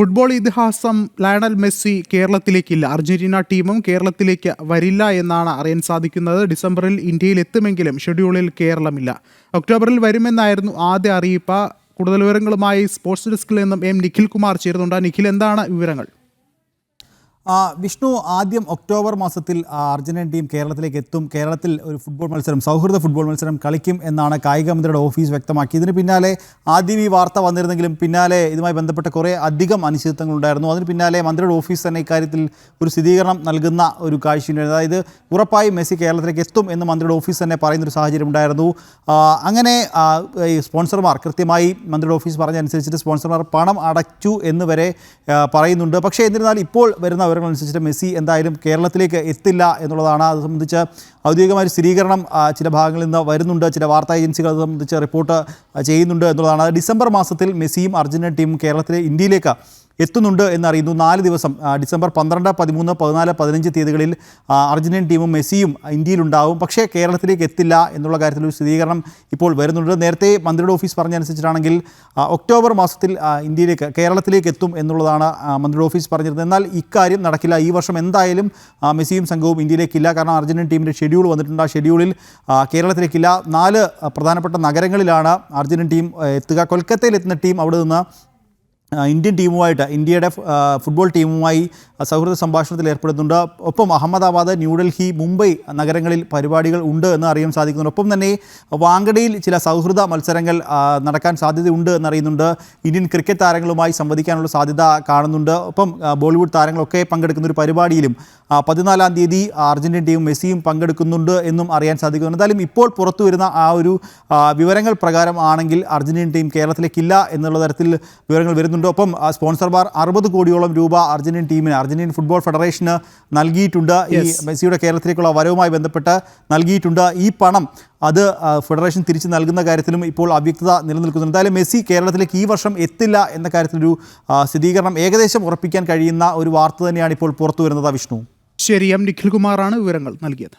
Football ഇതിഹാസം Lionel Messi കേരളത്തിലേക്കില്ല. Argentina ടീമും കേരളത്തിലേക്ക് വരില്ല എന്നാണ് അറിയാൻ സാധിക്കുന്നത്. ഡിസംബറിൽ ഇന്ത്യയിൽ എത്തുമെങ്കിലും ഷെഡ്യൂളിൽ കേരളമില്ല. ഒക്ടോബറിൽ വരുമെന്നായിരുന്നു ആദ്യ അറിയിപ്പ്. കൂടുതൽ വിവരങ്ങളുമായി സ്പോർട്സ് ഡെസ്കിൽ നിന്നും നിഖിൽ കുമാർ ചേരുന്നുണ്ട്. നിഖിൽ, എന്താണ് വിവരങ്ങൾ? വിഷ്ണു, ആദ്യം ഒക്ടോബർ മാസത്തിൽ അർജന്റീന ടീം കേരളത്തിലേക്ക് എത്തും. കേരളത്തിൽ ഒരു ഫുട്ബോൾ മത്സരം, സൗഹൃദ ഫുട്ബോൾ മത്സരം കളിക്കും എന്നാണ് കായിക മന്ത്രിയുടെ ഓഫീസ് വ്യക്തമാക്കി. ഇതിന് പിന്നാലെ ആദ്യം ഈ വാർത്ത വന്നിരുന്നെങ്കിലും പിന്നാലെ ഇതുമായി ബന്ധപ്പെട്ട കുറേ അധികം അനിശ്ചിതത്വങ്ങളുണ്ടായിരുന്നു. അതിന് പിന്നാലെ മന്ത്രിയുടെ ഓഫീസ് തന്നെ ഇക്കാര്യത്തിൽ ഒരു സ്ഥിരീകരണം നൽകുന്ന ഒരു കാഴ്ചയുണ്ടായിരുന്നു. അതായത് ഉറപ്പായും മെസ്സി കേരളത്തിലേക്ക് എത്തും എന്ന് മന്ത്രിയുടെ ഓഫീസ് തന്നെ പറയുന്നൊരു സാഹചര്യം ഉണ്ടായിരുന്നു. അങ്ങനെ ഈ സ്പോൺസർമാർ കൃത്യമായി മന്ത്രിയുടെ ഓഫീസ് പറഞ്ഞനുസരിച്ചിട്ട് സ്പോൺസർമാർ പണം അടച്ചു എന്ന് വരെ പറയുന്നുണ്ട്. പക്ഷേ എന്നിരുന്നാൽ ഇപ്പോൾ വരുന്ന അനുസരിച്ചിട്ട് മെസ്സി എന്തായാലും കേരളത്തിലേക്ക് എത്തില്ല എന്നുള്ളതാണ്. അത് സംബന്ധിച്ച് ഔദ്യോഗികമായ സ്ഥിരീകരണം ചില ഭാഗങ്ങളിൽ നിന്ന് വരുന്നുണ്ട്. ചില വാർത്താ ഏജൻസികൾ അത് സംബന്ധിച്ച് റിപ്പോർട്ട് ചെയ്യുന്നുണ്ട് എന്നുള്ളതാണ്. ഡിസംബർ മാസത്തിൽ മെസ്സിയും അർജന്റീന ടീമും ഇന്ത്യയിലേക്ക് എത്തുന്നുണ്ട് എന്നറിയുന്നു. 4 ദിവസം ഡിസംബർ 12, 13, 14, 15 തീയതികളിൽ അർജന്റീൻ ടീമും മെസ്സിയും ഇന്ത്യയിലുണ്ടാവും. പക്ഷേ കേരളത്തിലേക്ക് എത്തില്ല എന്നുള്ള കാര്യത്തിൽ ഒരു സ്ഥിരീകരണം ഇപ്പോൾ വരുന്നുണ്ട്. നേരത്തെ മന്ത്രിയുടെ ഓഫീസ് പറഞ്ഞനുസരിച്ചിട്ടാണെങ്കിൽ ഒക്ടോബർ മാസത്തിൽ കേരളത്തിലേക്ക് എത്തും എന്നുള്ളതാണ് മന്ത്രിയുടെ ഓഫീസ് പറഞ്ഞിരുന്നത്. എന്നാൽ ഇക്കാര്യം നടക്കില്ല. ഈ വർഷം എന്തായാലും മെസ്സിയും സംഘവും ഇന്ത്യയിലേക്കില്ല. കാരണം അർജന്റീൻ ടീമിൻ്റെ ഷെഡ്യൂൾ വന്നിട്ടുണ്ട്. ആ ഷെഡ്യൂളിൽ കേരളത്തിലേക്കില്ല. 4 പ്രധാനപ്പെട്ട നഗരങ്ങളിലാണ് അർജന്റീൻ ടീം എത്തുക. കൊൽക്കത്തയിൽ എത്തുന്ന ടീം അവിടെ നിന്ന് ഇന്ത്യൻ ടീമുമായിട്ട്, ഇന്ത്യയുടെ ഫുട്ബോൾ ടീമുമായി സൗഹൃദ സംഭാഷണത്തിൽ ഏർപ്പെടുന്നുണ്ട്. ഒപ്പം അഹമ്മദാബാദ്, ന്യൂഡൽഹി, മുംബൈ നഗരങ്ങളിൽ പരിപാടികൾ ഉണ്ട് എന്ന് അറിയാൻ സാധിക്കുന്നുണ്ട്. ഒപ്പം തന്നെ വാങ്കഡയിൽ ചില സൗഹൃദ മത്സരങ്ങൾ നടക്കാൻ സാധ്യതയുണ്ട് എന്നറിയുന്നുണ്ട്. ഇന്ത്യൻ ക്രിക്കറ്റ് താരങ്ങളുമായി സംവദിക്കാനുള്ള സാധ്യത കാണുന്നുണ്ട്. ഒപ്പം ബോളിവുഡ് താരങ്ങളൊക്കെ പങ്കെടുക്കുന്ന ഒരു പരിപാടിയിലും 14-ാം തീയതി അർജന്റീൻ ടീമും മെസ്സിയും പങ്കെടുക്കുന്നുണ്ട് എന്നും അറിയാൻ സാധിക്കുന്നുണ്ട്. എന്തായാലും ഇപ്പോൾ പുറത്തു വരുന്ന ആ ഒരു വിവരങ്ങൾ പ്രകാരം ആണെങ്കിൽ അർജന്റീൻ ടീം കേരളത്തിലേക്കില്ല എന്നുള്ള തരത്തിൽ വിവരങ്ങൾ വരുന്നുണ്ട്. ഒപ്പം സ്പോൺസർമാർ 60 കോടിയോളം രൂപ അർജന്റീൻ ഫുട്ബോൾ ഫെഡറേഷന് നൽകിയിട്ടുണ്ട്. ഈ മെസ്സിയുടെ കേരളത്തിലേക്കുള്ള വരവുമായി ബന്ധപ്പെട്ട് നൽകിയിട്ടുണ്ട്. ഈ പണം അത് ഫെഡറേഷൻ തിരിച്ച് നൽകുന്ന കാര്യത്തിലും ഇപ്പോൾ അവ്യക്തത നിലനിൽക്കുന്നുണ്ട്. എന്തായാലും മെസ്സി കേരളത്തിലേക്ക് ഈ വർഷം എത്തില്ല എന്ന കാര്യത്തിലൊരു സ്ഥിരീകരണം ഏകദേശം ഉറപ്പിക്കാൻ കഴിയുന്ന ഒരു വാർത്ത തന്നെയാണ് ഇപ്പോൾ പുറത്തു വരുന്നത്. വിഷ്ണു, ശരി. നിഖിൽ കുമാറാണ് വിവരങ്ങൾ നൽകിയത്.